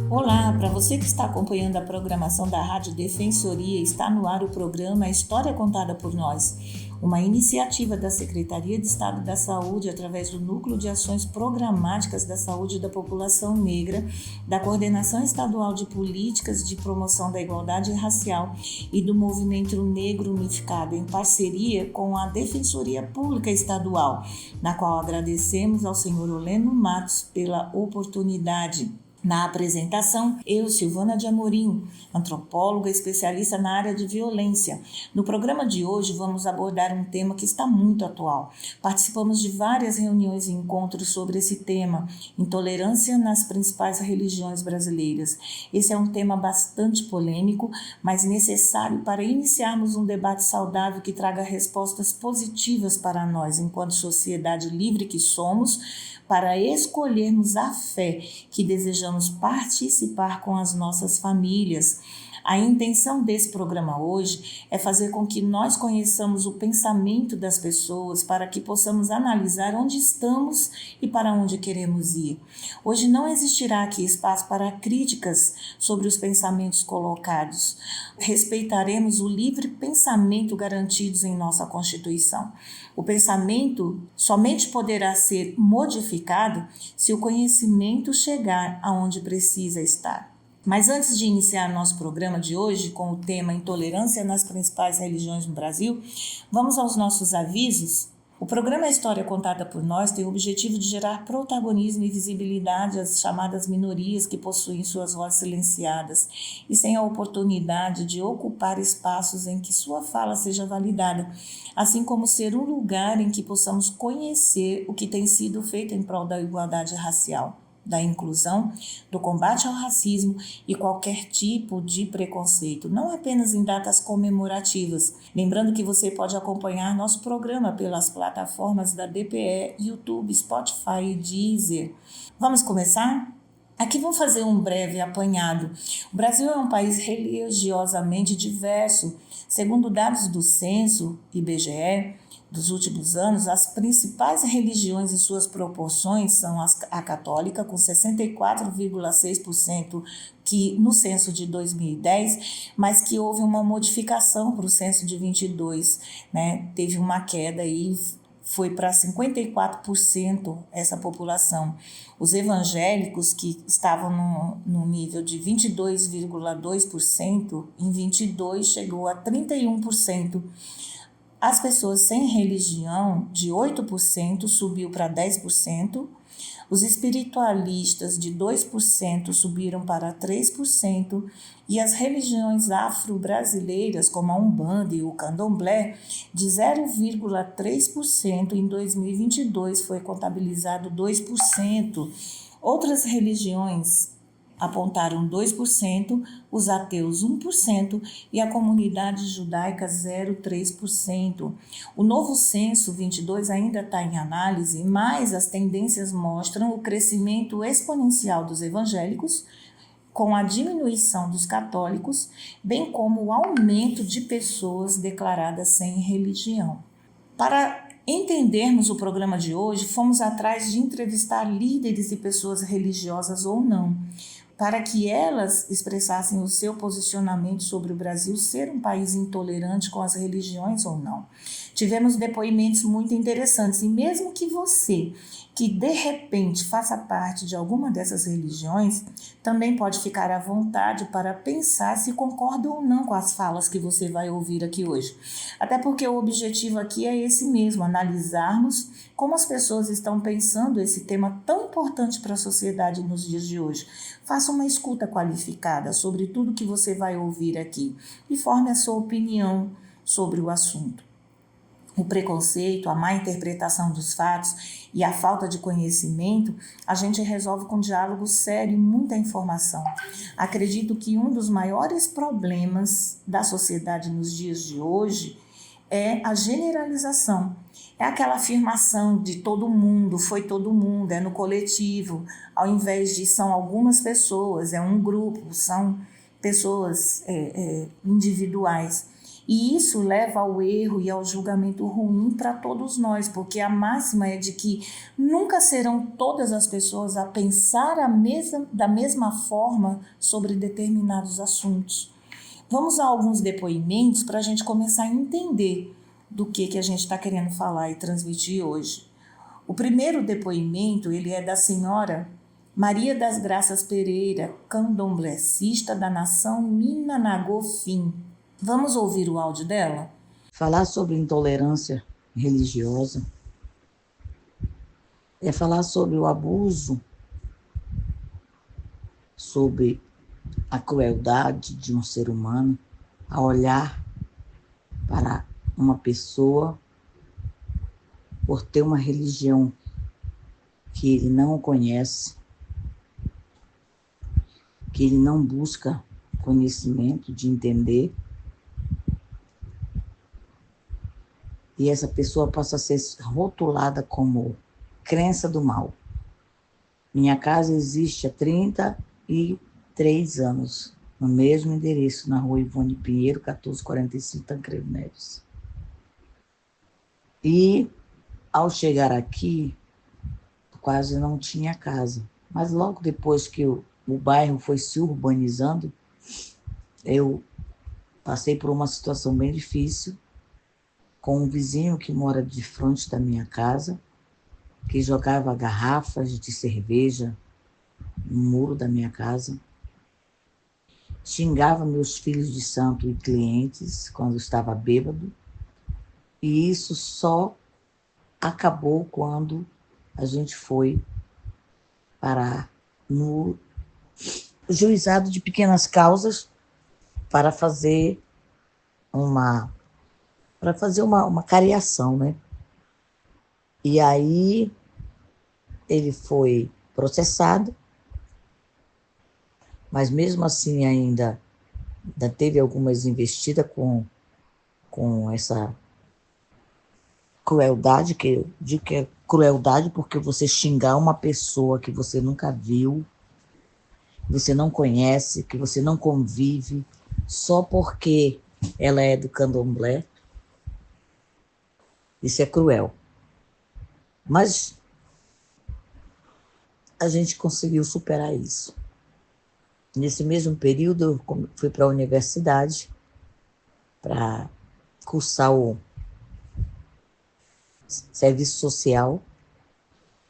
Olá, para você que está acompanhando a programação da Rádio Defensoria, está no ar o programa A História Contada por Nós, uma iniciativa da Secretaria de Estado da Saúde através do Núcleo de Ações Programáticas da Saúde da População Negra, da Coordenação Estadual de Políticas de Promoção da Igualdade Racial e do Movimento Negro Unificado, em parceria com a Defensoria Pública Estadual, na qual agradecemos ao senhor Oleno Matos pela oportunidade. Na apresentação, eu, Silvana de Amorim, antropóloga especialista na área de violência. No programa de hoje vamos abordar um tema que está muito atual. Participamos de várias reuniões e encontros sobre esse tema, intolerância nas principais religiões brasileiras. Esse é um tema bastante polêmico, mas necessário para iniciarmos um debate saudável que traga respostas positivas para nós, enquanto sociedade livre que somos, para escolhermos a fé que desejamos participar com as nossas famílias. A intenção desse programa hoje é fazer com que nós conheçamos o pensamento das pessoas para que possamos analisar onde estamos e para onde queremos ir. Hoje não existirá aqui espaço para críticas sobre os pensamentos colocados. Respeitaremos o livre pensamento garantidos em nossa Constituição. O pensamento somente poderá ser modificado se o conhecimento chegar aonde precisa estar. Mas antes de iniciar nosso programa de hoje com o tema Intolerância nas principais religiões no Brasil, vamos aos nossos avisos. O programa A História Contada por Nós tem o objetivo de gerar protagonismo e visibilidade às chamadas minorias que possuem suas vozes silenciadas e sem a oportunidade de ocupar espaços em que sua fala seja validada, assim como ser um lugar em que possamos conhecer o que tem sido feito em prol da igualdade racial, da inclusão, do combate ao racismo e qualquer tipo de preconceito, não apenas em datas comemorativas. Lembrando que você pode acompanhar nosso programa pelas plataformas da DPE, YouTube, Spotify e Deezer. Vamos começar? Aqui vou fazer um breve apanhado. O Brasil é um país religiosamente diverso. Segundo dados do censo IBGE, dos últimos anos, as principais religiões em suas proporções são a católica, com 64,6%, que no censo de 2010, mas que houve uma modificação para o censo de 22, né? Teve uma queda aí, foi para 54% essa população. Os evangélicos, que estavam no nível de 22,2%, em 22 chegou a 31%. As pessoas sem religião, de 8%, subiu para 10%. Os espiritualistas, de 2%, subiram para 3%. E as religiões afro-brasileiras, como a Umbanda e o Candomblé, de 0,3%, em 2022 foi contabilizado 2%. Outras religiões apontaram 2%, os ateus 1% e a comunidade judaica 0,3%. O novo censo 22 ainda está em análise, mas as tendências mostram o crescimento exponencial dos evangélicos, com a diminuição dos católicos, bem como o aumento de pessoas declaradas sem religião. Para entendermos o programa de hoje, fomos atrás de entrevistar líderes e pessoas religiosas ou não, para que elas expressassem o seu posicionamento sobre o Brasil ser um país intolerante com as religiões ou não. Tivemos depoimentos muito interessantes e mesmo que você, que de repente faça parte de alguma dessas religiões, também pode ficar à vontade para pensar se concorda ou não com as falas que você vai ouvir aqui hoje. Até porque o objetivo aqui é esse mesmo, analisarmos como as pessoas estão pensando esse tema tão importante para a sociedade nos dias de hoje. Faça uma escuta qualificada sobre tudo que você vai ouvir aqui e forme a sua opinião sobre o assunto. O preconceito, a má interpretação dos fatos e a falta de conhecimento, a gente resolve com diálogo sério e muita informação. Acredito que um dos maiores problemas da sociedade nos dias de hoje é a generalização. É aquela afirmação de todo mundo, foi todo mundo, é no coletivo, ao invés de são algumas pessoas, é um grupo, são pessoas individuais. E isso leva ao erro e ao julgamento ruim para todos nós, porque a máxima é de que nunca serão todas as pessoas a pensar da mesma forma sobre determinados assuntos. Vamos a alguns depoimentos para a gente começar a entender do que a gente está querendo falar e transmitir hoje. O primeiro depoimento, ele é da senhora Maria das Graças Pereira, candomblessista da nação Minanagofim. Vamos ouvir o áudio dela? Falar sobre intolerância religiosa é falar sobre o abuso, sobre a crueldade de um ser humano a olhar para uma pessoa por ter uma religião que ele não conhece, que ele não busca conhecimento de entender, e essa pessoa passa a ser rotulada como crença do mal. Minha casa existe há 33 anos, no mesmo endereço, na rua Ivone Pinheiro, 1445, Tancredo Neves. E, ao chegar aqui, quase não tinha casa. Mas logo depois que o bairro foi se urbanizando, eu passei por uma situação bem difícil, com um vizinho que mora de frente da minha casa, que jogava garrafas de cerveja no muro da minha casa, xingava meus filhos de santo e clientes quando estava bêbado, e isso só acabou quando a gente foi parar no juizado de pequenas causas para fazer uma cariação, né? E aí ele foi processado, mas mesmo assim ainda teve algumas investidas com essa crueldade, que eu digo que é crueldade porque você xingar uma pessoa que você nunca viu, que você não conhece, que você não convive, só porque ela é do candomblé, isso é cruel. Mas a gente conseguiu superar isso. Nesse mesmo período, eu fui para a universidade para cursar o serviço social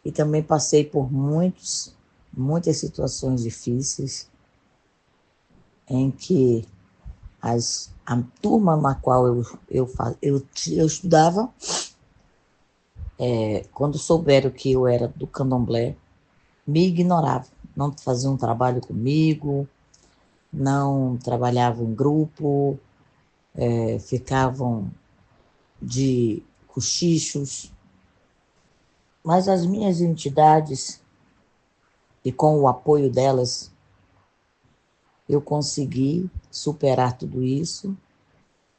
e também passei por muitas situações difíceis em que a turma na qual eu estudava, quando souberam que eu era do candomblé, me ignoravam, não faziam um trabalho comigo, não trabalhavam em grupo, ficavam de cochichos. Mas as minhas entidades, e com o apoio delas, eu consegui superar tudo isso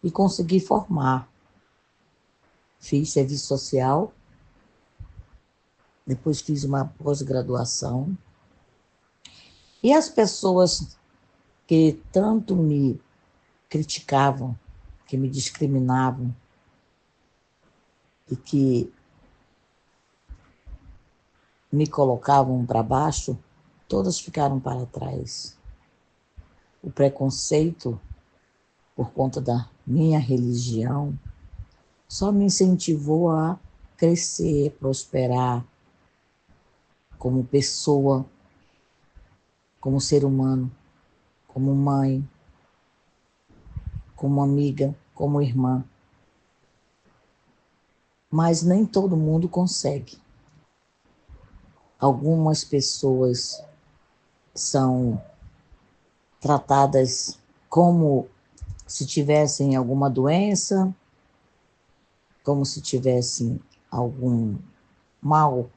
e consegui formar. Fiz serviço social, depois fiz uma pós-graduação. E as pessoas que tanto me criticavam, que me discriminavam, e que me colocavam para baixo, todas ficaram para trás. O preconceito, por conta da minha religião, só me incentivou a crescer, prosperar como pessoa, como ser humano, como mãe, como amiga, como irmã. Mas nem todo mundo consegue. Algumas pessoas são tratadas como se tivessem alguma doença, como se tivessem algum mal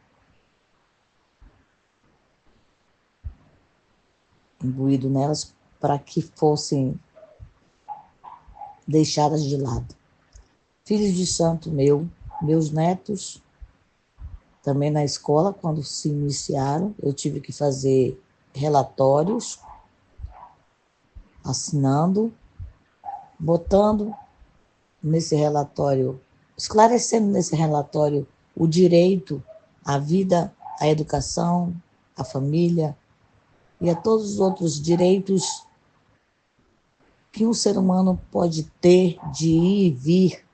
imbuído nelas, para que fossem deixadas de lado. Filhos de santo meus netos, também na escola, quando se iniciaram, eu tive que fazer relatórios, assinando, botando nesse relatório, esclarecendo nesse relatório o direito à vida, à educação, à família e a todos os outros direitos que um ser humano pode ter de ir e vir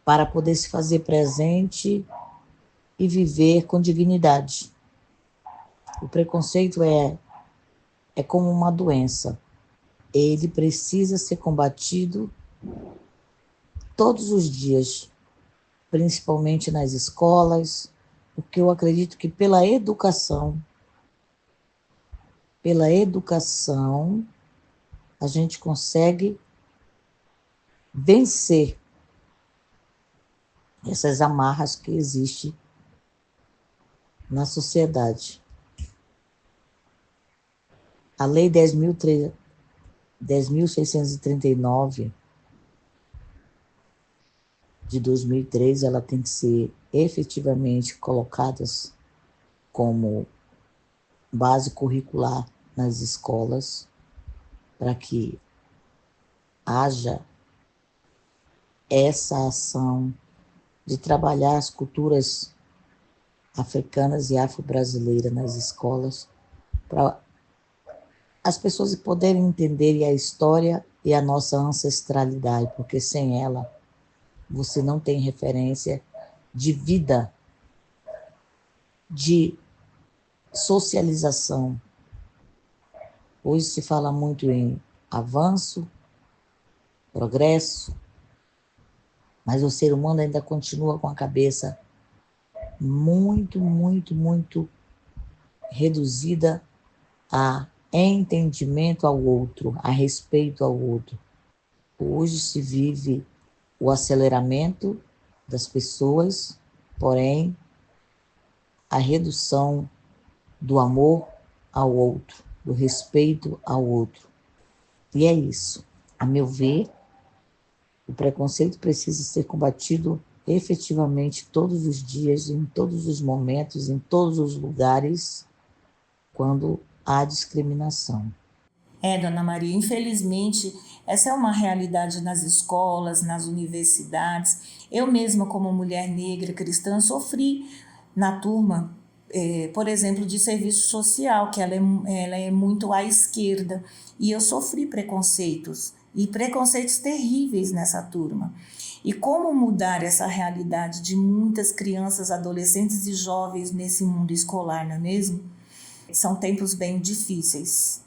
para poder se fazer presente e viver com dignidade. O preconceito é como uma doença. Ele precisa ser combatido todos os dias, principalmente nas escolas, porque eu acredito que pela educação, a gente consegue vencer essas amarras que existem na sociedade. A Lei 10.639 de 2003, ela tem que ser efetivamente colocada como base curricular nas escolas, para que haja essa ação de trabalhar as culturas africanas e afro-brasileiras nas escolas, para as pessoas poderem entender a história e a nossa ancestralidade, porque sem ela você não tem referência de vida, de socialização. Hoje se fala muito em avanço, progresso, mas o ser humano ainda continua com a cabeça muito, muito, muito reduzida a entendimento ao outro, a respeito ao outro. Hoje se vive o aceleramento das pessoas, porém a redução do amor ao outro, do respeito ao outro. E é isso. A meu ver, o preconceito precisa ser combatido efetivamente todos os dias, em todos os momentos, em todos os lugares, quando há discriminação. Dona Maria, infelizmente, essa é uma realidade nas escolas, nas universidades. Eu mesma, como mulher negra cristã, sofri na turma, por exemplo, de serviço social, que ela é muito à esquerda, e eu sofri preconceitos, e preconceitos terríveis nessa turma. E como mudar essa realidade de muitas crianças, adolescentes e jovens nesse mundo escolar, não é mesmo? São tempos bem difíceis.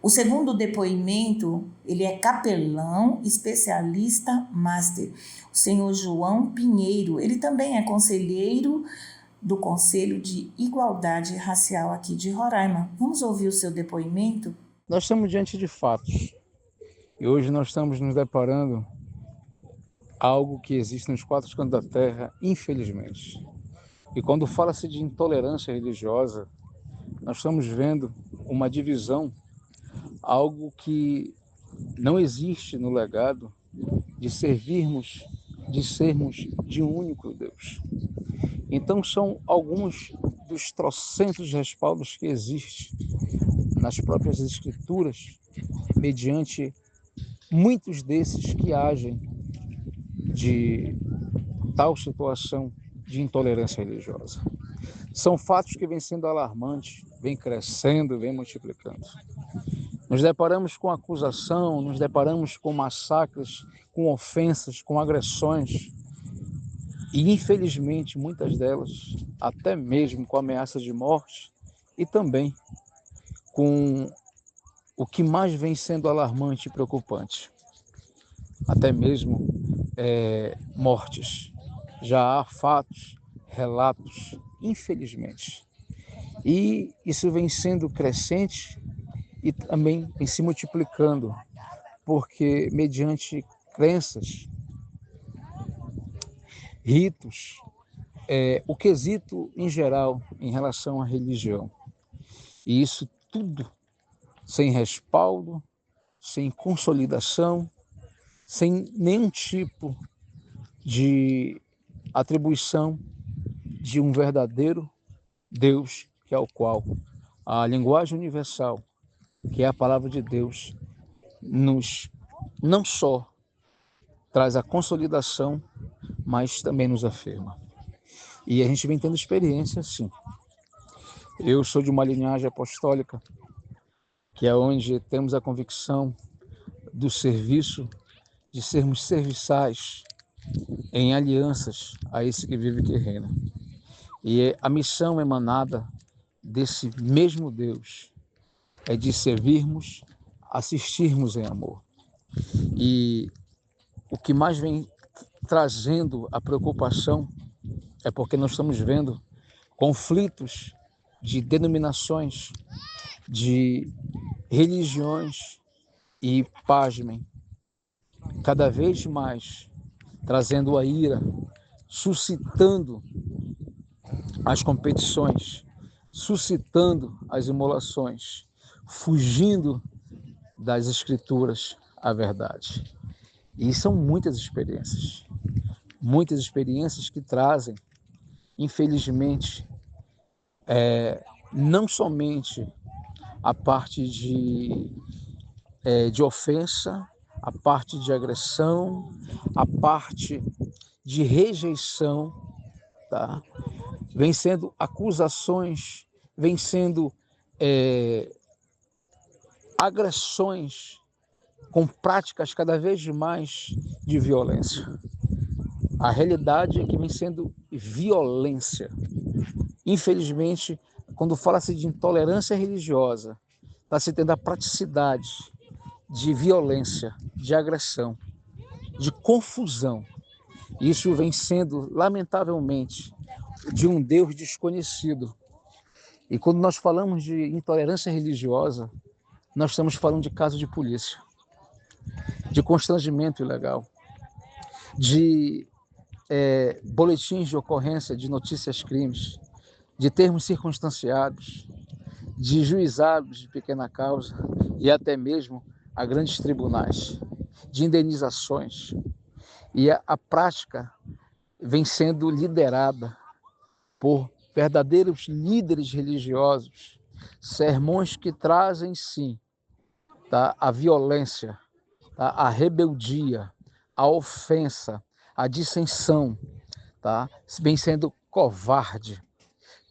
O segundo depoimento, ele é capelão, especialista, master, o senhor João Pinheiro. Ele também é conselheiro do Conselho de Igualdade Racial aqui de Roraima. Vamos ouvir o seu depoimento? Nós estamos diante de fatos e hoje nós estamos nos deparando algo que existe nos quatro cantos da terra, infelizmente. E quando fala-se de intolerância religiosa, nós estamos vendo uma divisão, algo que não existe no legado de sermos de um único Deus. Então são alguns dos trocentos respaldos que existem nas próprias escrituras, mediante muitos desses que agem de tal situação de intolerância religiosa. São fatos que vêm sendo alarmantes, vêm crescendo, vêm multiplicando. Nos deparamos com acusação, nos deparamos com massacres, com ofensas, com agressões e, infelizmente, muitas delas, até mesmo com ameaça de morte e também com o que mais vem sendo alarmante e preocupante, até mesmo mortes. Já há fatos, relatos, infelizmente. E isso vem sendo crescente e também vem se multiplicando, porque mediante crenças, ritos, o quesito em geral em relação à religião. E isso tudo sem respaldo, sem consolidação, sem nenhum tipo de atribuição de um verdadeiro Deus, que é o qual a linguagem universal, que é a palavra de Deus, nos não só traz a consolidação, mas também nos afirma. E a gente vem tendo experiência, sim. Eu sou de uma linhagem apostólica, que é onde temos a convicção do serviço, de sermos serviçais em alianças a esse que vive e que reina. E a missão emanada desse mesmo Deus é de servirmos, assistirmos em amor. E o que mais vem trazendo a preocupação é porque nós estamos vendo conflitos de denominações, de religiões e, pasmem, cada vez mais trazendo a ira, suscitando as competições, suscitando as imolações, fugindo das escrituras à verdade. E são muitas experiências que trazem, infelizmente, não somente a parte de ofensa, a parte de agressão, a parte de rejeição, tá? Vem sendo acusações, vem sendo agressões com práticas cada vez mais de violência. A realidade é que vem sendo violência. Infelizmente, quando fala-se de intolerância religiosa, está se tendo a praticidade de violência, de agressão, de confusão. Isso vem sendo, lamentavelmente, de um Deus desconhecido. E quando nós falamos de intolerância religiosa, nós estamos falando de caso de polícia, de constrangimento ilegal, de boletins de ocorrência de notícias crimes, de termos circunstanciados, de juizados de pequena causa e até mesmo a grandes tribunais, de indenizações. E a prática vem sendo liderada por verdadeiros líderes religiosos, sermões que trazem, sim, tá, a violência, tá, a rebeldia, a ofensa, a dissensão, tá, vem sendo covarde,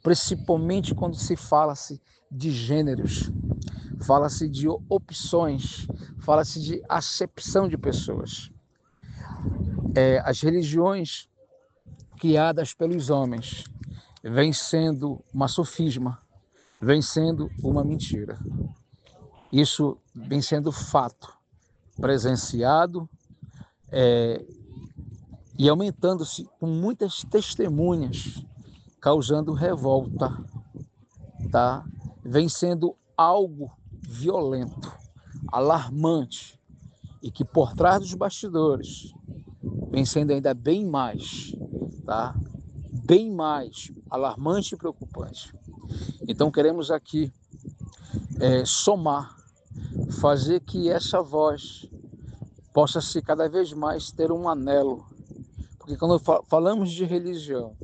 principalmente quando se fala-se de gêneros, fala-se de opções, fala-se de acepção de pessoas. As religiões criadas pelos homens vem sendo uma sofisma, vem sendo uma mentira. Isso vem sendo fato, presenciado e aumentando-se com muitas testemunhas, causando revolta, tá? Vem sendo algo violento, alarmante, e que por trás dos bastidores vem sendo ainda bem mais, tá? Bem mais alarmante e preocupante. Então queremos aqui somar, fazer que essa voz possa se cada vez mais ter um anelo, porque quando falamos de religião,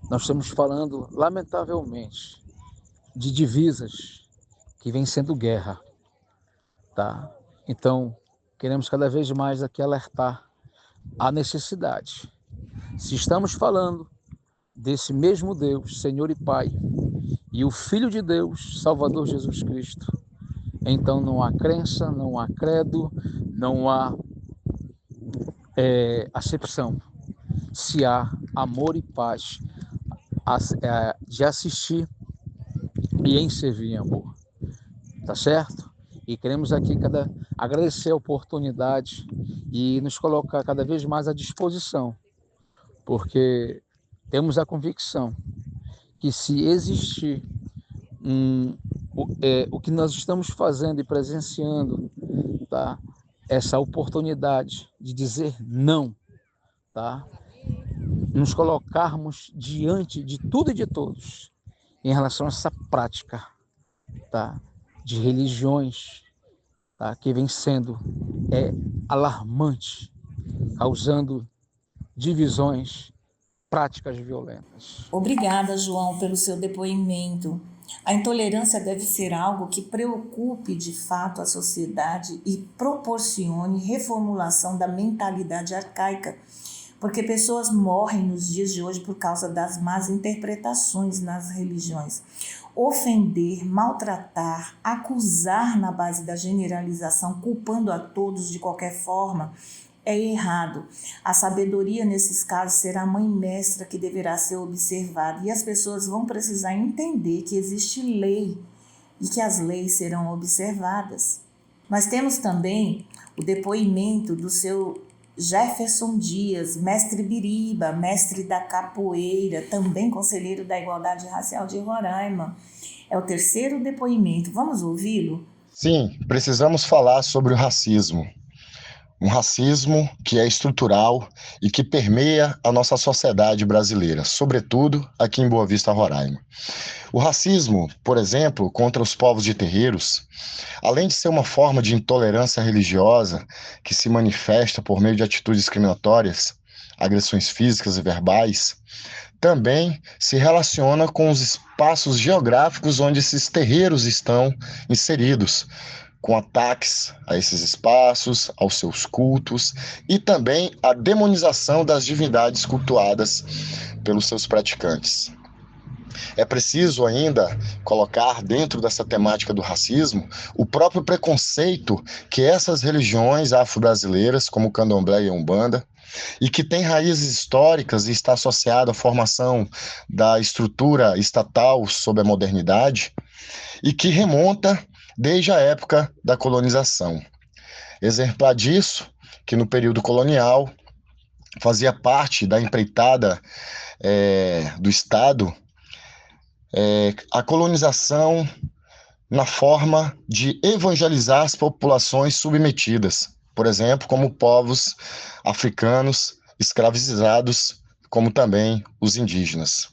nós estamos falando, lamentavelmente, de divisas que vem sendo guerra, tá? Então, queremos cada vez mais aqui alertar a necessidade. Se estamos falando desse mesmo Deus, Senhor e Pai, e o Filho de Deus, Salvador Jesus Cristo, então não há crença, não há credo, não há acepção. Se há amor e paz de assistir e em servir em amor, tá certo? E queremos aqui agradecer a oportunidade e nos colocar cada vez mais à disposição, porque temos a convicção que se existir o que nós estamos fazendo e presenciando, tá? Essa oportunidade de dizer não, tá? Nos colocarmos diante de tudo e de todos em relação a essa prática, tá? De religiões, tá? Que vem sendo alarmante, causando divisões, práticas violentas. Obrigada, João, pelo seu depoimento. A intolerância deve ser algo que preocupe de fato a sociedade e proporcione reformulação da mentalidade arcaica, porque pessoas morrem nos dias de hoje por causa das más interpretações nas religiões. Ofender, maltratar, acusar na base da generalização, culpando a todos de qualquer forma, é errado. A sabedoria nesses casos será a mãe mestra que deverá ser observada, e as pessoas vão precisar entender que existe lei e que as leis serão observadas. Nós temos também o depoimento do seu Jefferson Dias, mestre Biriba, mestre da capoeira, também conselheiro da Igualdade Racial de Roraima. É o terceiro depoimento. Vamos ouvi-lo? Sim, precisamos falar sobre o racismo. Um racismo que é estrutural e que permeia a nossa sociedade brasileira, sobretudo aqui em Boa Vista, Roraima. O racismo, por exemplo, contra os povos de terreiros, além de ser uma forma de intolerância religiosa que se manifesta por meio de atitudes discriminatórias, agressões físicas e verbais, também se relaciona com os espaços geográficos onde esses terreiros estão inseridos, com ataques a esses espaços, aos seus cultos e também a demonização das divindades cultuadas pelos seus praticantes. É preciso ainda colocar dentro dessa temática do racismo o próprio preconceito que essas religiões afro-brasileiras, como o Candomblé e a Umbanda, e que tem raízes históricas e está associado à formação da estrutura estatal sob a modernidade, e que remonta desde a época da colonização. Exemplar disso, que no período colonial fazia parte da empreitada do Estado a colonização na forma de evangelizar as populações submetidas, por exemplo, como povos africanos escravizados, como também os indígenas.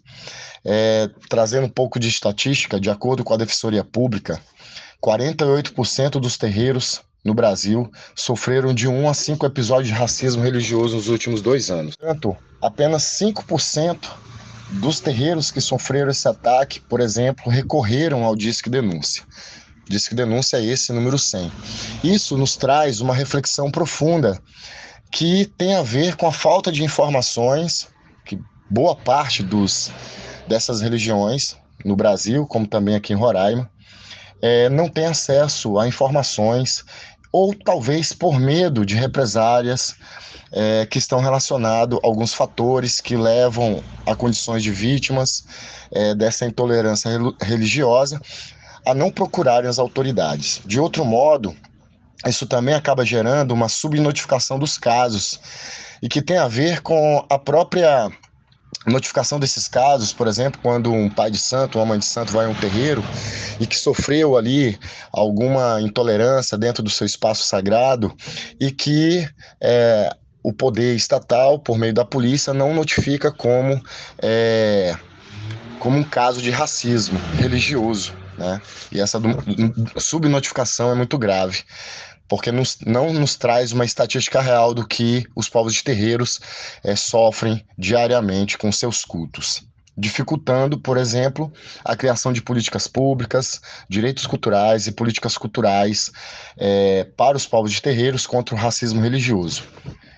Trazendo um pouco de estatística, de acordo com a Defensoria Pública, 48% dos terreiros no Brasil sofreram de 1 a 5 episódios de racismo religioso nos últimos 2 anos. Portanto, apenas 5% dos terreiros que sofreram esse ataque, por exemplo, recorreram ao Disque Denúncia. Disque Denúncia é esse número 100. Isso nos traz uma reflexão profunda que tem a ver com a falta de informações que boa parte dessas religiões no Brasil, como também aqui em Roraima, não tem acesso a informações, ou talvez por medo de represálias que estão relacionados a alguns fatores que levam a condições de vítimas dessa intolerância religiosa a não procurarem as autoridades. De outro modo, isso também acaba gerando uma subnotificação dos casos, e que tem a ver com a própria notificação desses casos, por exemplo, quando um pai de santo, uma mãe de santo vai a um terreiro e que sofreu ali alguma intolerância dentro do seu espaço sagrado e que o poder estatal, por meio da polícia, não notifica como um caso de racismo religioso, né? E essa subnotificação é muito grave, porque não nos traz uma estatística real do que os povos de terreiros sofrem diariamente com seus cultos, dificultando, por exemplo, a criação de políticas públicas, direitos culturais e políticas culturais para os povos de terreiros contra o racismo religioso,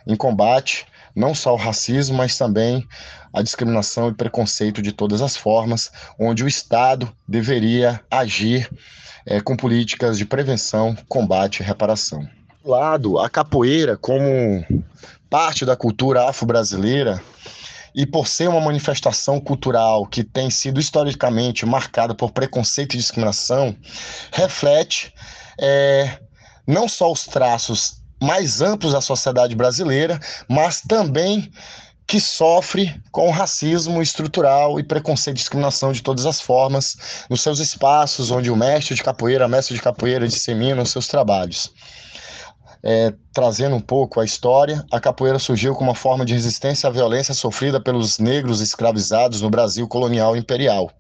em combate não só ao racismo, mas também à discriminação e preconceito de todas as formas, onde o Estado deveria agir com políticas de prevenção, combate e reparação. Do lado, a capoeira, como parte da cultura afro-brasileira, e por ser uma manifestação cultural que tem sido historicamente marcada por preconceito e discriminação, reflete não só os traços mais amplos da sociedade brasileira, mas também que sofre com racismo estrutural e preconceito e discriminação de todas as formas nos seus espaços, onde o mestre de capoeira dissemina os seus trabalhos. Trazendo um pouco a história, a capoeira surgiu como uma forma de resistência à violência sofrida pelos negros escravizados no Brasil colonial e imperial.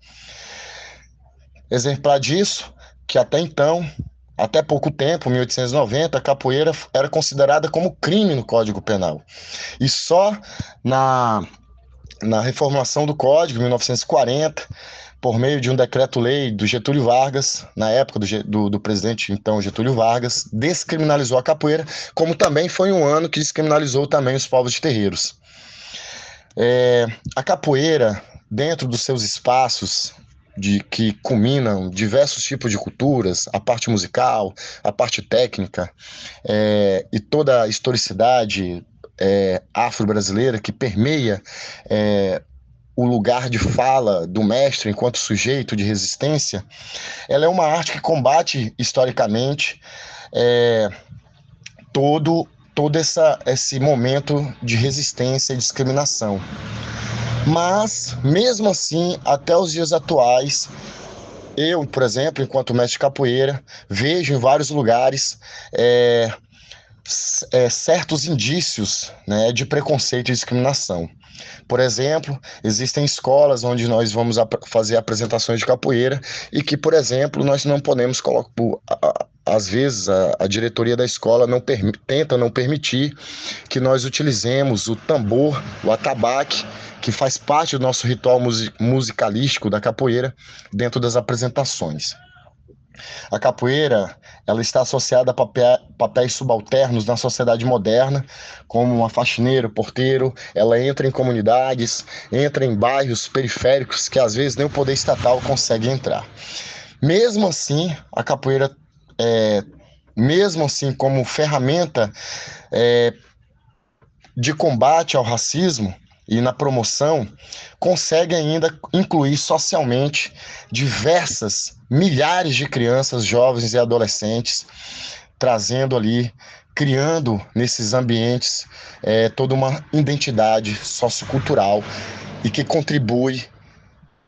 Exemplar disso, que até pouco tempo, 1890, a capoeira era considerada como crime no Código Penal. E só na reformulação do Código, em 1940, por meio de um decreto-lei do Getúlio Vargas, na época do presidente então Getúlio Vargas, descriminalizou a capoeira, como também foi um ano que descriminalizou também os povos de terreiros. A capoeira, dentro dos seus espaços, que culminam diversos tipos de culturas, a parte musical, a parte técnica, e toda a historicidade afro-brasileira que permeia o lugar de fala do mestre enquanto sujeito de resistência, ela é uma arte que combate historicamente todo esse momento de resistência e discriminação. Mas, mesmo assim, até os dias atuais, eu, por exemplo, enquanto mestre de capoeira, vejo em vários lugares certos indícios, né, de preconceito e discriminação. Por exemplo, existem escolas onde nós vamos fazer apresentações de capoeira e que, por exemplo, nós não podemos colocar. Às vezes, a diretoria da escola tenta não permitir que nós utilizemos o tambor, o atabaque, que faz parte do nosso ritual musicalístico da capoeira, dentro das apresentações. A capoeira, ela está associada a papéis subalternos na sociedade moderna, como uma faxineira, porteiro. Ela entra em comunidades, entra em bairros periféricos que às vezes nem o poder estatal consegue entrar. Mesmo assim, a capoeira, mesmo assim como ferramenta de combate ao racismo e na promoção, consegue ainda incluir socialmente diversas milhares de crianças, jovens e adolescentes, trazendo ali, criando nesses ambientes toda uma identidade sociocultural e que contribui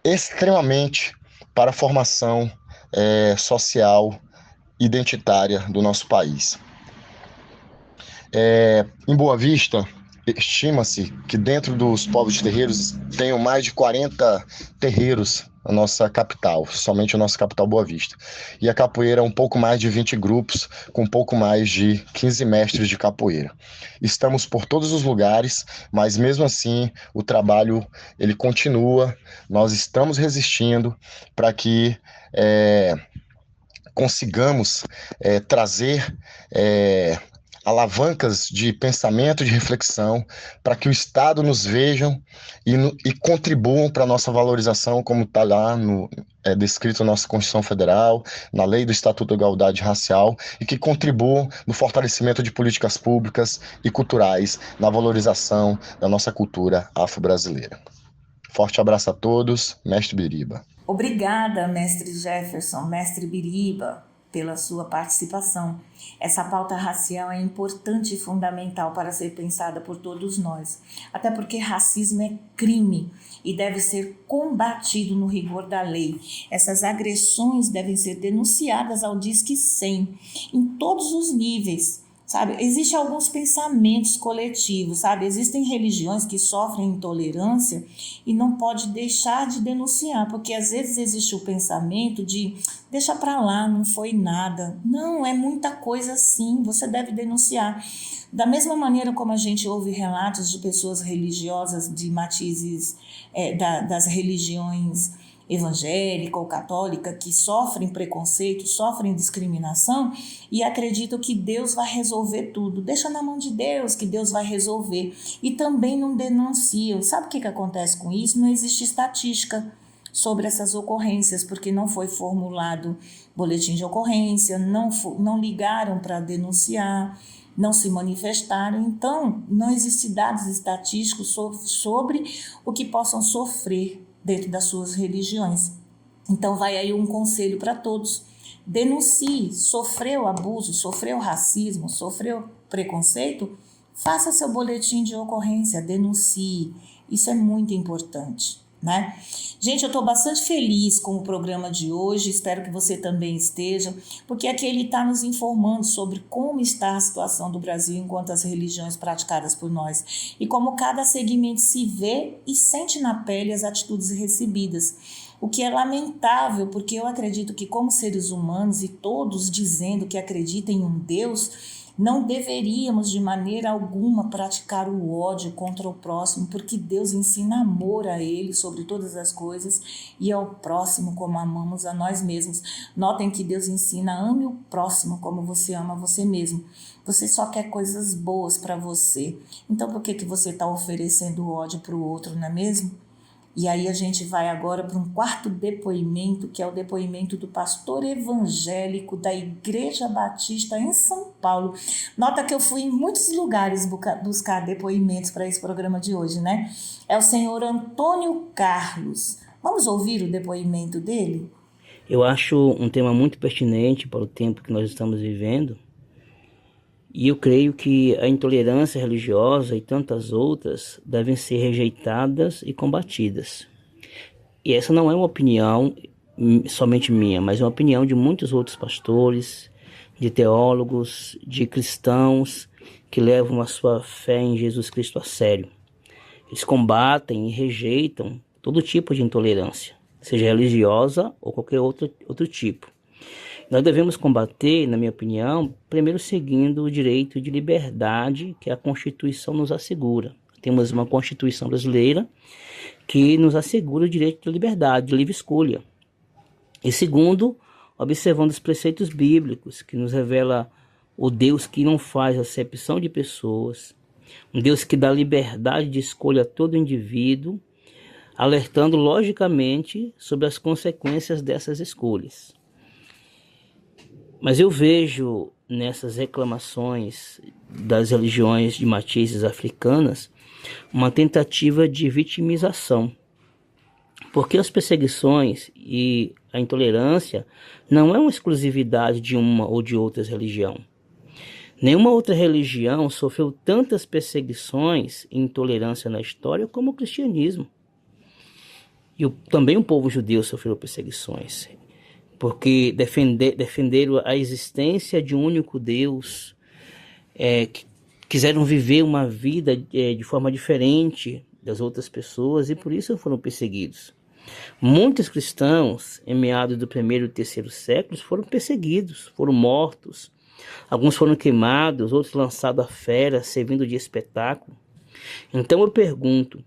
extremamente para a formação social identitária do nosso país. Em Boa Vista, estima-se que dentro dos povos de terreiros tenham mais de 40 terreiros na nossa capital, somente a nossa capital Boa Vista. E a capoeira é um pouco mais de 20 grupos, com um pouco mais de 15 mestres de capoeira. Estamos por todos os lugares, mas mesmo assim o trabalho ele continua, nós estamos resistindo para que consigamos trazer alavancas de pensamento, de reflexão, para que o Estado nos vejam e contribuam para a nossa valorização, como está lá descrito na nossa Constituição Federal, na Lei do Estatuto da Igualdade Racial, e que contribuam no fortalecimento de políticas públicas e culturais, na valorização da nossa cultura afro-brasileira. Forte abraço a todos, Mestre Biriba. Obrigada, Mestre Jefferson, Mestre Biriba, pela sua participação. Essa pauta racial é importante e fundamental para ser pensada por todos nós, até porque racismo é crime e deve ser combatido no rigor da lei. Essas agressões devem ser denunciadas ao Disque 100, em todos os níveis, sabe? Existem alguns pensamentos coletivos, sabe? Existem religiões que sofrem intolerância e não pode deixar de denunciar, porque às vezes existe o pensamento de deixa pra lá, não foi nada. Não, é muita coisa sim, você deve denunciar. Da mesma maneira como a gente ouve relatos de pessoas religiosas de matizes das religiões evangélica ou católica que sofrem preconceito, sofrem discriminação e acreditam que Deus vai resolver tudo. Deixa na mão de Deus que Deus vai resolver. E também não denunciam. Sabe o que acontece com isso? Não existe estatística sobre essas ocorrências, porque não foi formulado boletim de ocorrência, não ligaram para denunciar, não se manifestaram. Então, não existem dados estatísticos sobre o que possam sofrer dentro das suas religiões. Então vai aí um conselho para todos: denuncie. Sofreu abuso, sofreu racismo, sofreu preconceito, faça seu boletim de ocorrência, denuncie. Isso é muito importante, né? Gente, eu estou bastante feliz com o programa de hoje, espero que você também esteja, porque aqui ele está nos informando sobre como está a situação do Brasil enquanto as religiões praticadas por nós e como cada segmento se vê e sente na pele as atitudes recebidas, o que é lamentável, porque eu acredito que como seres humanos e todos dizendo que acreditam em um Deus, Não deveríamos de maneira alguma praticar o ódio contra o próximo, porque Deus ensina amor a Ele sobre todas as coisas e ao próximo como amamos a nós mesmos. Notem que Deus ensina: ame o próximo como você ama você mesmo. Você só quer coisas boas para você. Então por que você está oferecendo ódio para o outro, não é mesmo? E aí a gente vai agora para um quarto depoimento, que é o depoimento do pastor evangélico da Igreja Batista em São Paulo. Nota que eu fui em muitos lugares buscar depoimentos para esse programa de hoje, né? É o senhor Antônio Carlos. Vamos ouvir o depoimento dele? Eu acho um tema muito pertinente para o tempo que nós estamos vivendo. E eu creio que a intolerância religiosa e tantas outras devem ser rejeitadas e combatidas. E essa não é uma opinião somente minha, mas é uma opinião de muitos outros pastores, de teólogos, de cristãos que levam a sua fé em Jesus Cristo a sério. Eles combatem e rejeitam todo tipo de intolerância, seja religiosa ou qualquer outro tipo. Nós devemos combater, na minha opinião, primeiro seguindo o direito de liberdade que a Constituição nos assegura. Temos uma Constituição brasileira que nos assegura o direito de liberdade, de livre escolha. E segundo, observando os preceitos bíblicos, que nos revela o Deus que não faz acepção de pessoas, um Deus que dá liberdade de escolha a todo indivíduo, alertando logicamente sobre as consequências dessas escolhas. Mas eu vejo nessas reclamações das religiões de matizes africanas uma tentativa de vitimização, porque as perseguições e a intolerância não é uma exclusividade de uma ou de outras religiões. Nenhuma outra religião sofreu tantas perseguições e intolerância na história como o cristianismo. E também o povo judeu sofreu perseguições, porque defenderam a existência de um único Deus, quiseram viver uma vida de forma diferente das outras pessoas e por isso foram perseguidos. Muitos cristãos, em meados do 1º e 3º séculos, foram perseguidos, foram mortos. Alguns foram queimados, outros lançados à fera, servindo de espetáculo. Então eu pergunto,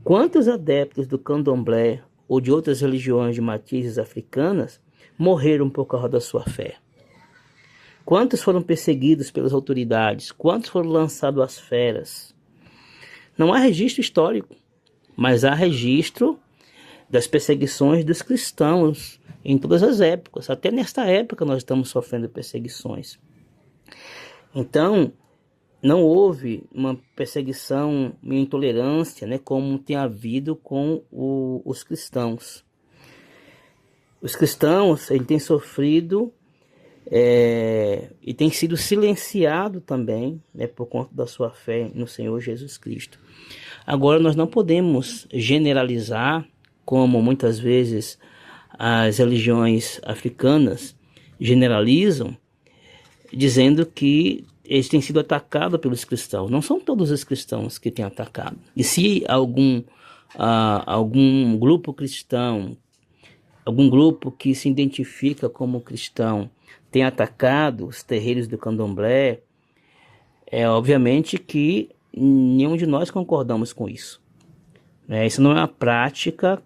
quantos adeptos do candomblé ou de outras religiões de matizes africanas morreram por causa da sua fé? Quantos foram perseguidos pelas autoridades? Quantos foram lançados às feras? Não há registro histórico, mas há registro das perseguições dos cristãos em todas as épocas. Até nesta época nós estamos sofrendo perseguições. Então, não houve uma perseguição e intolerância, né, como tem havido com os cristãos. Os cristãos têm sofrido e têm sido silenciados também, né, por conta da sua fé no Senhor Jesus Cristo. Agora, nós não podemos generalizar, como muitas vezes as religiões africanas generalizam, dizendo que eles têm sido atacados pelos cristãos. Não são todos os cristãos que têm atacado. E se algum grupo cristão, algum grupo que se identifica como cristão tem atacado os terreiros do candomblé, obviamente que nenhum de nós concordamos com isso. Isso não é uma prática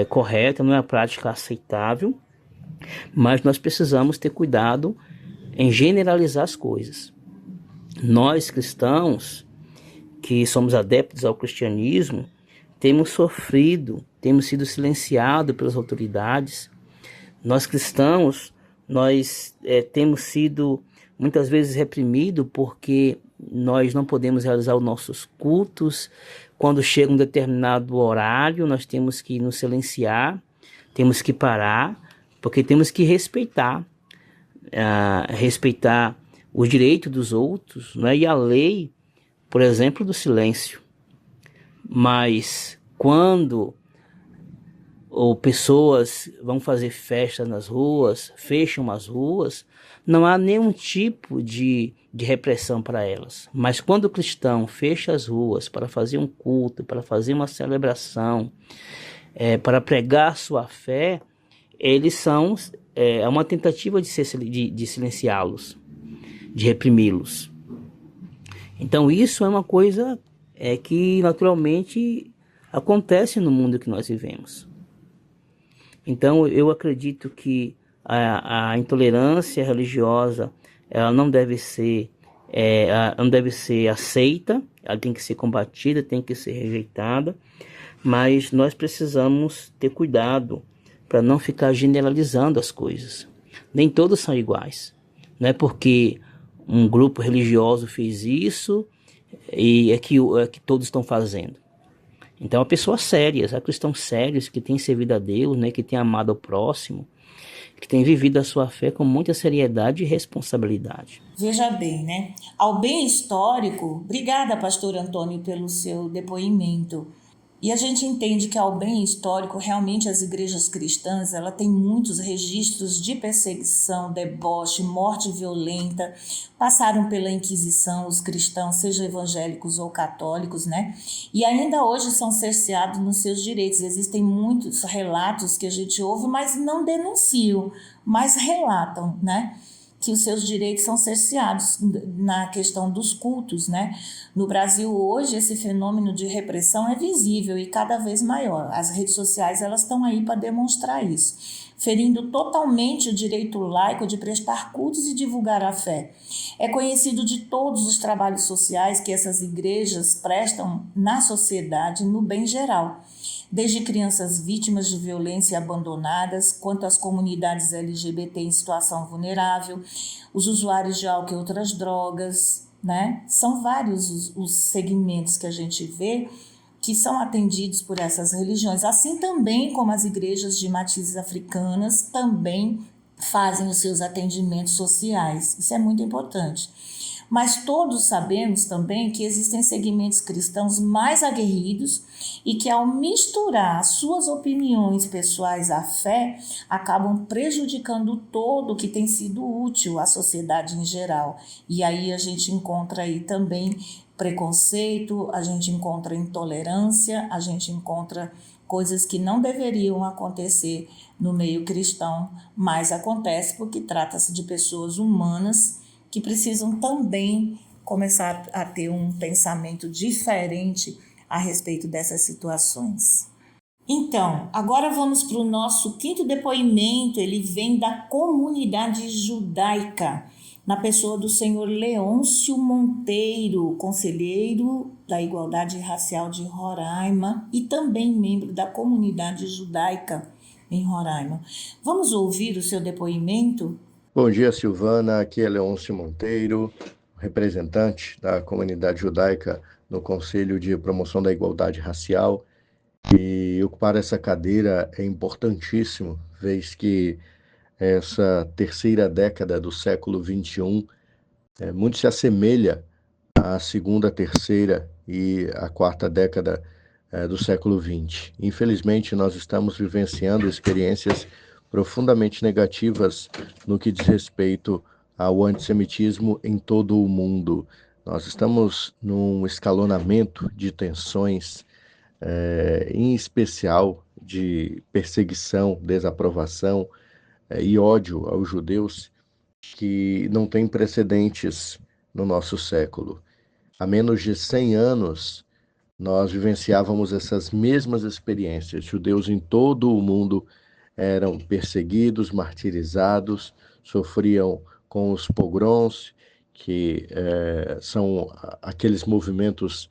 correta, não é uma prática aceitável, mas nós precisamos ter cuidado em generalizar as coisas. Nós cristãos, que somos adeptos ao cristianismo, temos sofrido, temos sido silenciados pelas autoridades. Nós cristãos, temos sido muitas vezes reprimidos porque nós não podemos realizar os nossos cultos. Quando chega um determinado horário, nós temos que nos silenciar, temos que parar, porque temos que respeitar os direitos dos outros, né? E a lei, por exemplo, do silêncio. Mas quando pessoas vão fazer festa nas ruas, fecham as ruas, não há nenhum tipo de repressão para elas. Mas quando o cristão fecha as ruas para fazer um culto, para fazer uma celebração, para pregar sua fé, eles são uma tentativa de silenciá-los. de reprimi-los. Então isso é uma coisa que naturalmente acontece no mundo que nós vivemos. Então eu acredito que a intolerância religiosa ela não deve ser aceita, ela tem que ser combatida, tem que ser rejeitada, mas nós precisamos ter cuidado para não ficar generalizando as coisas. Nem todos são iguais. Não é porque um grupo religioso fez isso e é que todos estão fazendo. Então, há pessoas sérias, há cristãos sérios que têm servido a Deus, né, que têm amado ao próximo, que têm vivido a sua fé com muita seriedade e responsabilidade. Veja bem, né? Ao bem histórico, obrigada, pastor Antônio, pelo seu depoimento. E a gente entende que ao bem histórico, realmente as igrejas cristãs, ela tem muitos registros de perseguição, deboche, morte violenta, passaram pela Inquisição, os cristãos, sejam evangélicos ou católicos, né? E ainda hoje são cerceados nos seus direitos. Existem muitos relatos que a gente ouve, mas não denunciam, mas relatam, né? Que os seus direitos são cerceados na questão dos cultos, né? No Brasil hoje esse fenômeno de repressão é visível e cada vez maior. As redes sociais elas estão aí para demonstrar isso, ferindo totalmente o direito laico de prestar cultos e divulgar a fé. É conhecido de todos os trabalhos sociais que essas igrejas prestam na sociedade no bem geral, desde crianças vítimas de violência abandonadas, quanto às comunidades LGBT em situação vulnerável, os usuários de álcool e outras drogas, né? São vários os segmentos que a gente vê que são atendidos por essas religiões, assim também como as igrejas de matizes africanas também fazem os seus atendimentos sociais. Isso é muito importante. Mas todos sabemos também que existem segmentos cristãos mais aguerridos e que, ao misturar as suas opiniões pessoais à fé, acabam prejudicando o todo que tem sido útil à sociedade em geral. E aí a gente encontra aí também preconceito, a gente encontra intolerância, a gente encontra coisas que não deveriam acontecer no meio cristão, mas acontece porque trata-se de pessoas humanas que precisam também começar a ter um pensamento diferente a respeito dessas situações. Então, agora vamos para o nosso quinto depoimento. Ele vem da comunidade judaica, na pessoa do senhor Leôncio Monteiro, conselheiro da Igualdade Racial de Roraima e também membro da comunidade judaica em Roraima. Vamos ouvir o seu depoimento? Bom dia, Silvana. Aqui é Leôncio Monteiro, representante da comunidade judaica no Conselho de Promoção da Igualdade Racial. E ocupar essa cadeira é importantíssimo, vez que essa terceira década do século XXI muito se assemelha à segunda, terceira e à quarta década do século XX. Infelizmente, nós estamos vivenciando experiências profundamente negativas no que diz respeito ao antissemitismo em todo o mundo. Nós estamos num escalonamento de tensões, em especial de perseguição, desaprovação e ódio aos judeus que não tem precedentes no nosso século. Há menos de 100 anos, nós vivenciávamos essas mesmas experiências. Judeus em todo o mundo eram perseguidos, martirizados, sofriam com os pogroms, que são aqueles movimentos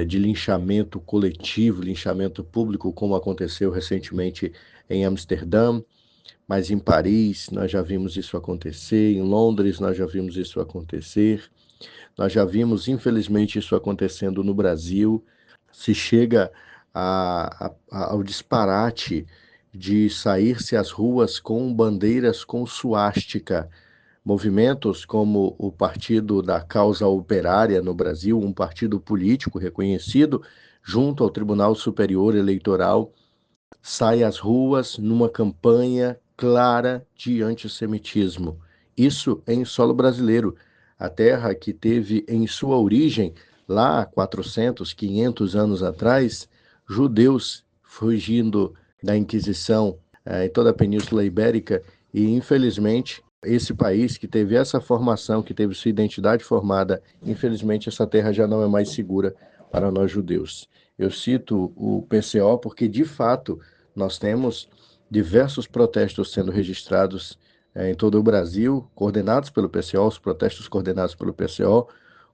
de linchamento coletivo, linchamento público, como aconteceu recentemente em Amsterdã, mas em Paris nós já vimos isso acontecer, em Londres nós já vimos isso acontecer, nós já vimos, infelizmente, isso acontecendo no Brasil. Se chega ao disparate de sair-se às ruas com bandeiras com suástica. Movimentos como o Partido da Causa Operária no Brasil, um partido político reconhecido junto ao Tribunal Superior Eleitoral, sai às ruas numa campanha clara de antissemitismo. Isso em solo brasileiro, a terra que teve em sua origem, lá há 400, 500 anos atrás, judeus fugindo da Inquisição em toda a Península Ibérica e, infelizmente, esse país que teve essa formação, que teve sua identidade formada, infelizmente essa terra já não é mais segura para nós judeus. Eu cito o PCO porque, de fato, nós temos diversos protestos sendo registrados em todo o Brasil, coordenados pelo PCO, os protestos coordenados pelo PCO,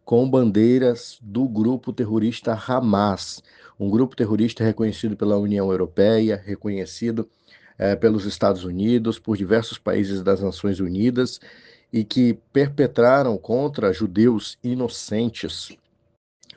com bandeiras do grupo terrorista Hamas, um grupo terrorista reconhecido pela União Europeia, reconhecido pelos Estados Unidos, por diversos países das Nações Unidas, e que perpetraram contra judeus inocentes,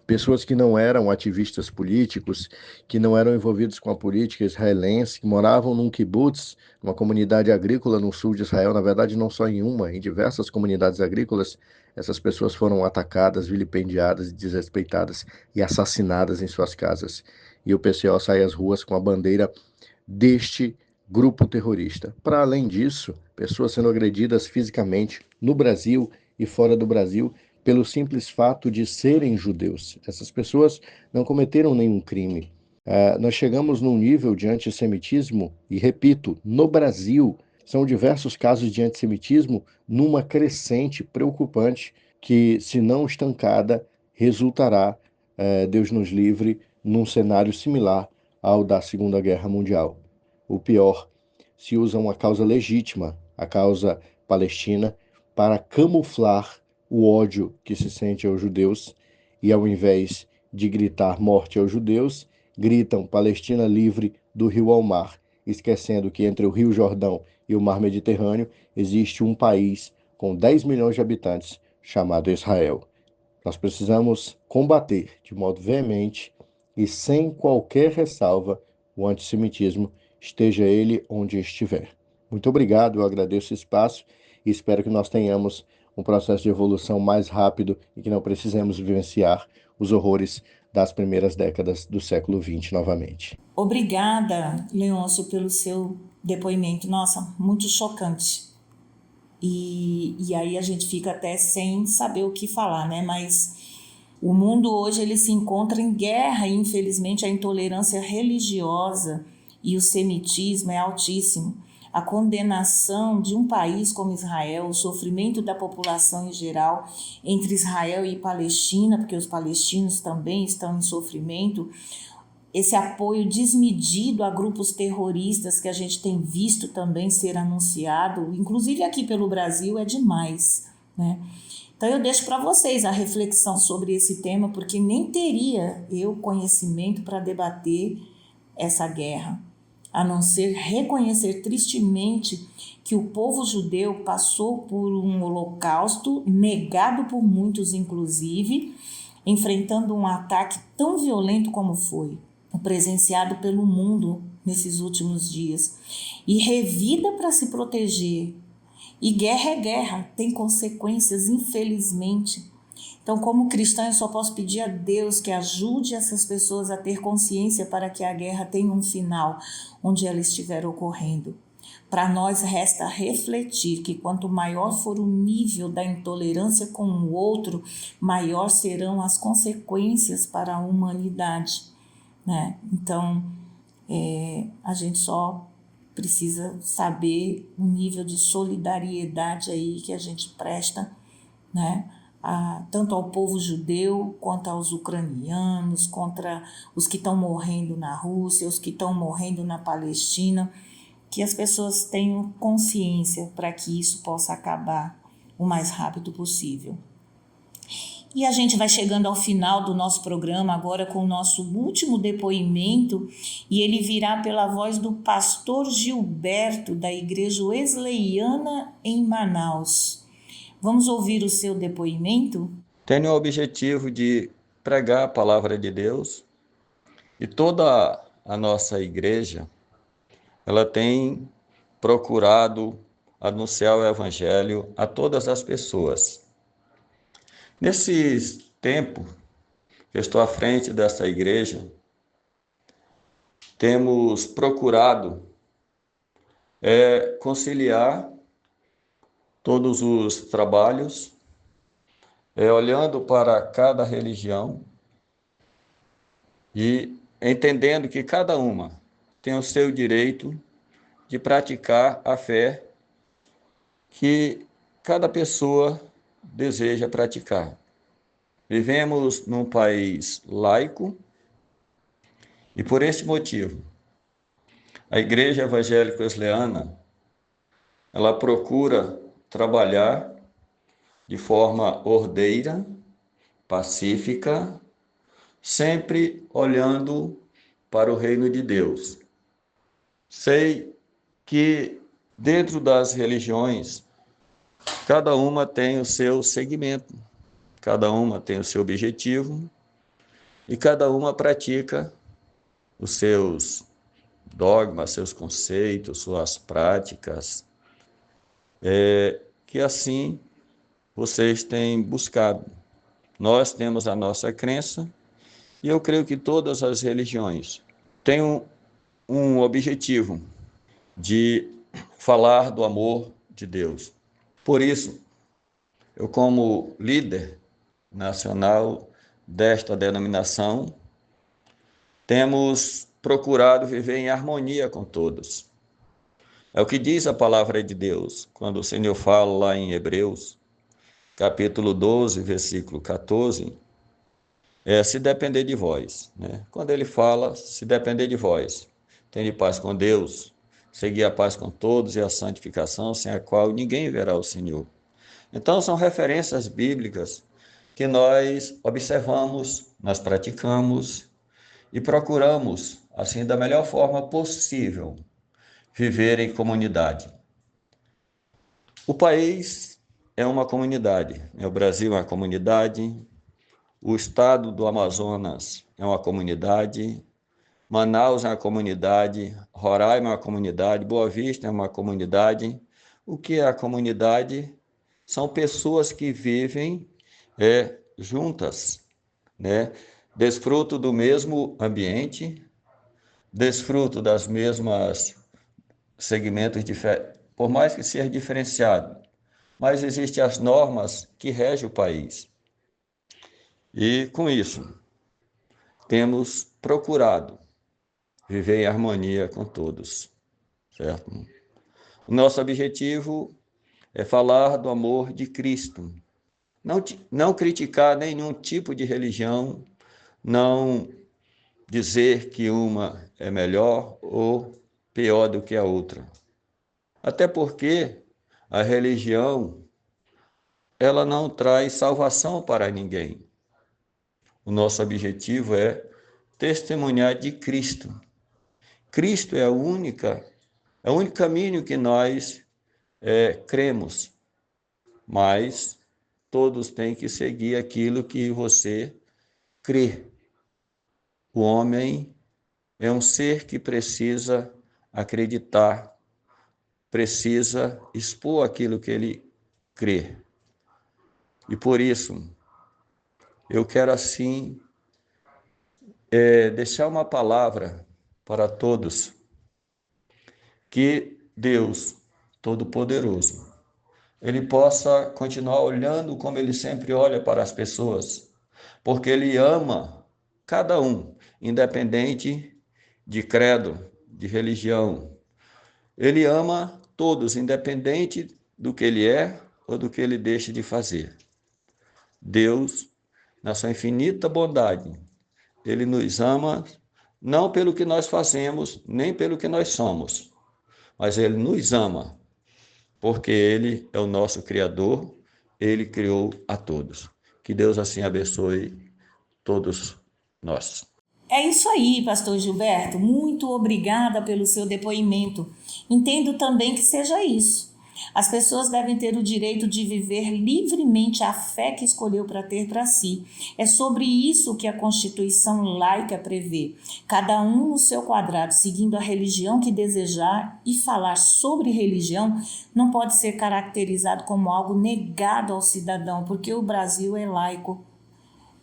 pessoas que não eram ativistas políticos, que não eram envolvidos com a política israelense, que moravam num kibbutz, uma comunidade agrícola no sul de Israel, na verdade não só em uma, em diversas comunidades agrícolas. Essas pessoas foram atacadas, vilipendiadas, desrespeitadas e assassinadas em suas casas. E o PCO sai às ruas com a bandeira deste grupo terrorista. Para além disso, pessoas sendo agredidas fisicamente no Brasil e fora do Brasil pelo simples fato de serem judeus. Essas pessoas não cometeram nenhum crime. Nós chegamos num nível de antissemitismo, e repito, no Brasil, são diversos casos de antissemitismo numa crescente preocupante que, se não estancada, resultará, Deus nos livre, num cenário similar ao da Segunda Guerra Mundial. O pior, se usa uma causa legítima, a causa palestina, para camuflar o ódio que se sente aos judeus, e ao invés de gritar morte aos judeus, gritam Palestina livre do rio ao mar, esquecendo que entre o Rio Jordão e o Mar Mediterrâneo existe um país com 10 milhões de habitantes chamado Israel. Nós precisamos combater de modo veemente e sem qualquer ressalva o antissemitismo, esteja ele onde estiver. Muito obrigado, eu agradeço o espaço e espero que nós tenhamos um processo de evolução mais rápido e que não precisemos vivenciar os horrores das primeiras décadas do século XX novamente. Obrigada, Leôncio, pelo seu depoimento. Nossa, muito chocante. E aí a gente fica até sem saber o que falar, né? Mas o mundo hoje ele se encontra em guerra e, infelizmente, a intolerância religiosa e o semitismo é altíssimo. A condenação de um país como Israel, o sofrimento da população em geral, entre Israel e Palestina, porque os palestinos também estão em sofrimento, esse apoio desmedido a grupos terroristas que a gente tem visto também ser anunciado, inclusive aqui pelo Brasil, é demais, né? Então eu deixo para vocês a reflexão sobre esse tema, porque nem teria eu conhecimento para debater essa guerra, a não ser reconhecer tristemente que o povo judeu passou por um holocausto, negado por muitos inclusive, enfrentando um ataque tão violento como foi o presenciado pelo mundo nesses últimos dias. E revida para se proteger. E guerra é guerra, tem consequências, infelizmente. Então, como cristã, eu só posso pedir a Deus que ajude essas pessoas a ter consciência para que a guerra tenha um final onde ela estiver ocorrendo. Para nós resta refletir que quanto maior for o nível da intolerância com o outro, maior serão as consequências para a humanidade, né? Então, a gente só precisa saber o nível de solidariedade aí que a gente presta, né? Tanto ao povo judeu, quanto aos ucranianos, contra os que estão morrendo na Rússia, os que estão morrendo na Palestina, que as pessoas tenham consciência para que isso possa acabar o mais rápido possível. E a gente vai chegando ao final do nosso programa agora com o nosso último depoimento, e ele virá pela voz do pastor Gilberto, da Igreja Wesleyana em Manaus. Vamos ouvir o seu depoimento? Tenho o objetivo de pregar a palavra de Deus, e toda a nossa igreja, ela tem procurado anunciar o evangelho a todas as pessoas. Nesse tempo que eu estou à frente dessa igreja, temos procurado conciliar todos os trabalhos, olhando para cada religião e entendendo que cada uma tem o seu direito de praticar a fé que cada pessoa deseja praticar. Vivemos num país laico e, por esse motivo, a Igreja Evangélica Wesleyana, ela procura trabalhar de forma ordeira, pacífica, sempre olhando para o reino de Deus. Sei que dentro das religiões, cada uma tem o seu segmento, cada uma tem o seu objetivo e cada uma pratica os seus dogmas, seus conceitos, suas práticas, que assim vocês têm buscado. Nós temos a nossa crença e eu creio que todas as religiões têm um objetivo de falar do amor de Deus. Por isso, eu como líder nacional desta denominação, temos procurado viver em harmonia com todos. É o que diz a palavra de Deus, quando o Senhor fala lá em Hebreus, capítulo 12, versículo 14, se depender de vós, né? Quando ele fala, se depender de vós, tende paz com Deus, seguir a paz com todos e a santificação, sem a qual ninguém verá o Senhor. Então, são referências bíblicas que nós observamos, nós praticamos e procuramos, assim, da melhor forma possível, viver em comunidade. O país é uma comunidade, o Brasil é uma comunidade, o estado do Amazonas é uma comunidade, Manaus é uma comunidade, Roraima é uma comunidade, Boa Vista é uma comunidade. O que é a comunidade? São pessoas que vivem juntas, né? Desfrutam do mesmo ambiente, desfrutam das mesmas segmentos diferentes, por mais que seja diferenciado, mas existem as normas que regem o país. E com isso, temos procurado viver em harmonia com todos, certo? O nosso objetivo é falar do amor de Cristo, não criticar nenhum tipo de religião, não dizer que uma é melhor ou pior do que a outra. Até porque a religião, ela não traz salvação para ninguém. O nosso objetivo é testemunhar de Cristo. Cristo é o único caminho que nós cremos, mas todos têm que seguir aquilo que você crê. O homem é um ser que precisa acreditar, precisa expor aquilo que ele crê. E por isso, eu quero assim deixar uma palavra para todos, que Deus Todo-Poderoso, Ele possa continuar olhando como Ele sempre olha para as pessoas, porque Ele ama cada um, independente de credo, de religião. Ele ama todos, independente do que ele é ou do que ele deixa de fazer. Deus, na sua infinita bondade, Ele nos ama não pelo que nós fazemos, nem pelo que nós somos, mas Ele nos ama porque Ele é o nosso Criador, Ele criou a todos. Que Deus assim abençoe todos nós. É isso aí, pastor Gilberto. Muito obrigada pelo seu depoimento. Entendo também que seja isso. As pessoas devem ter o direito de viver livremente a fé que escolheu para ter para si. É sobre isso que a Constituição laica prevê. Cada um no seu quadrado, seguindo a religião que desejar, e falar sobre religião não pode ser caracterizado como algo negado ao cidadão, porque o Brasil é laico,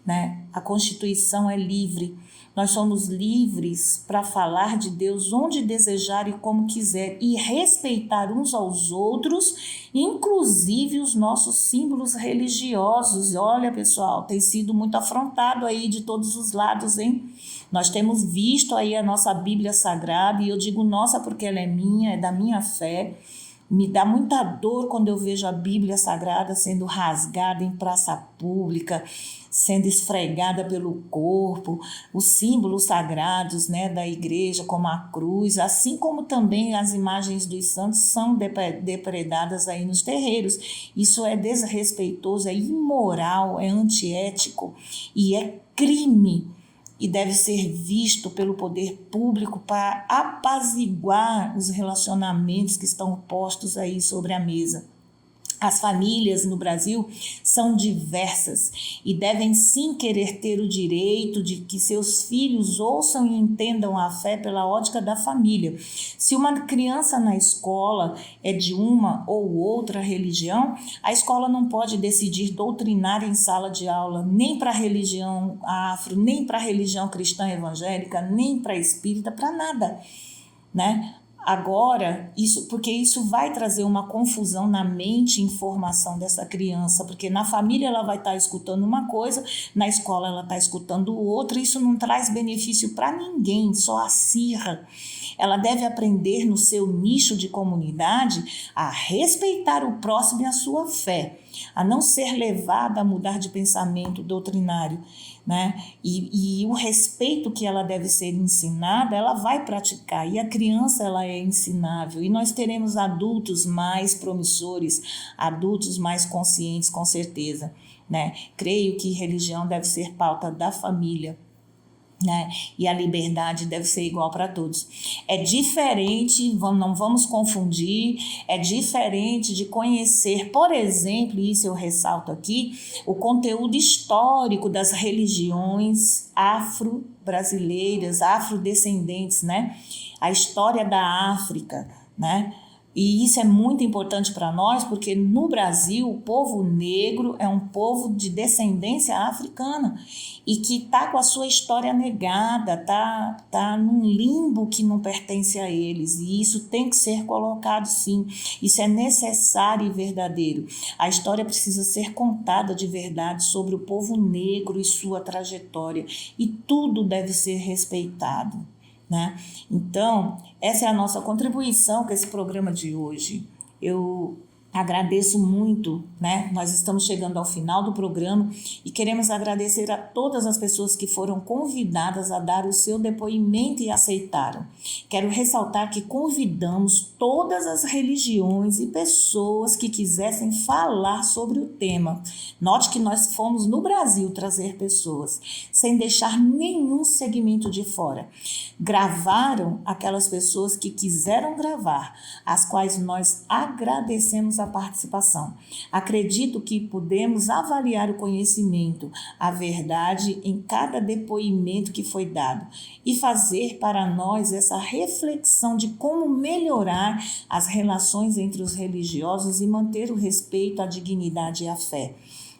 né? A Constituição é livre. Nós somos livres para falar de Deus onde desejar e como quiser e respeitar uns aos outros, inclusive os nossos símbolos religiosos. Olha, pessoal, tem sido muito afrontado aí de todos os lados, hein? Nós temos visto aí a nossa Bíblia Sagrada, e eu digo nossa porque ela é minha, é da minha fé. Me dá muita dor quando eu vejo a Bíblia Sagrada sendo rasgada em praça pública, sendo esfregada pelo corpo, os símbolos sagrados, né, da igreja, como a cruz, assim como também as imagens dos santos são depredadas aí nos terreiros. Isso é desrespeitoso, é imoral, é antiético e é crime. E deve ser visto pelo poder público para apaziguar os relacionamentos que estão postos aí sobre a mesa. As famílias no Brasil são diversas e devem sim querer ter o direito de que seus filhos ouçam e entendam a fé pela ótica da família. Se uma criança na escola é de uma ou outra religião, a escola não pode decidir doutrinar em sala de aula nem para a religião afro, nem para a religião cristã evangélica, nem para a espírita, para nada, né? Agora, porque isso vai trazer uma confusão na mente e informação dessa criança, porque na família ela vai estar escutando uma coisa, na escola ela está escutando outra, isso não traz benefício para ninguém, só acirra. Ela deve aprender no seu nicho de comunidade a respeitar o próximo e a sua fé, a não ser levada a mudar de pensamento doutrinário, né? E o respeito que ela deve ser ensinada, ela vai praticar, e a criança ela é ensinável, e nós teremos adultos mais promissores, adultos mais conscientes, com certeza, né? Creio que religião deve ser pauta da família, né? E a liberdade deve ser igual para todos. É diferente, não vamos confundir, é diferente de conhecer, por exemplo, e isso eu ressalto aqui, o conteúdo histórico das religiões afro-brasileiras, afrodescendentes, né? A história da África, né? E isso é muito importante para nós, porque no Brasil o povo negro é um povo de descendência africana e que está com a sua história negada, tá num limbo que não pertence a eles, e isso tem que ser colocado sim, isso é necessário e verdadeiro. A história precisa ser contada de verdade sobre o povo negro e sua trajetória, e tudo deve ser respeitado, né? Então, essa é a nossa contribuição com esse programa de hoje. Eu agradeço muito, né? Nós estamos chegando ao final do programa e queremos agradecer a todas as pessoas que foram convidadas a dar o seu depoimento e aceitaram. Quero ressaltar que convidamos todas as religiões e pessoas que quisessem falar sobre o tema. Note que nós fomos no Brasil trazer pessoas, sem deixar nenhum segmento de fora. Gravaram aquelas pessoas que quiseram gravar, as quais nós agradecemos a participação. Acredito que podemos avaliar o conhecimento, a verdade em cada depoimento que foi dado e fazer para nós essa reflexão de como melhorar as relações entre os religiosos e manter o respeito, a dignidade e a fé.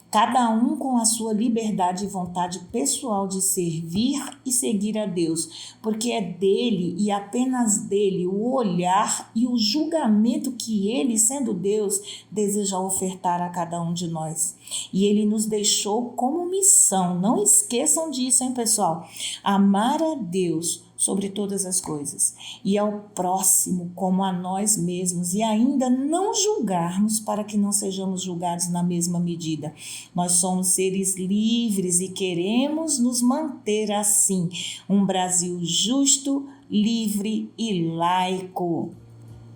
Cada um com a sua liberdade e vontade pessoal de servir e seguir a Deus, porque é dele e apenas dele o olhar e o julgamento que ele, sendo Deus, deseja ofertar a cada um de nós. E ele nos deixou como missão, não esqueçam disso, hein, pessoal? Amar a Deus sobre todas as coisas, e ao próximo como a nós mesmos, e ainda não julgarmos para que não sejamos julgados na mesma medida. Nós somos seres livres e queremos nos manter assim, um Brasil justo, livre e laico.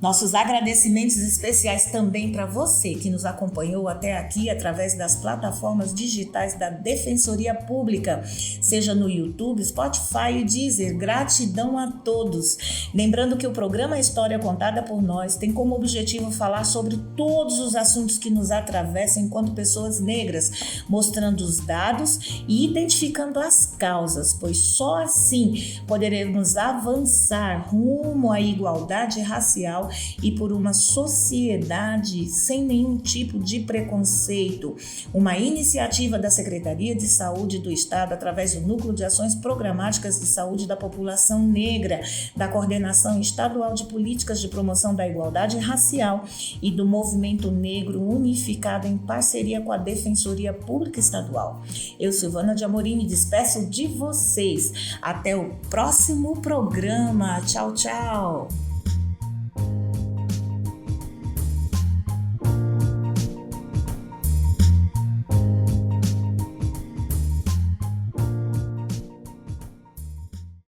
Nossos agradecimentos especiais também para você que nos acompanhou até aqui através das plataformas digitais da Defensoria Pública, seja no YouTube, Spotify e Deezer. Gratidão a todos. Lembrando que o programa História Contada por Nós tem como objetivo falar sobre todos os assuntos que nos atravessam enquanto pessoas negras, mostrando os dados e identificando as causas, pois só assim poderemos avançar rumo à igualdade racial e por uma sociedade sem nenhum tipo de preconceito. Uma iniciativa da Secretaria de Saúde do Estado, através do Núcleo de Ações Programáticas de Saúde da População Negra, da Coordenação Estadual de Políticas de Promoção da Igualdade Racial e do Movimento Negro Unificado em parceria com a Defensoria Pública Estadual. Eu, Silvana de Amorim, me despeço de vocês. Até o próximo programa. Tchau, tchau.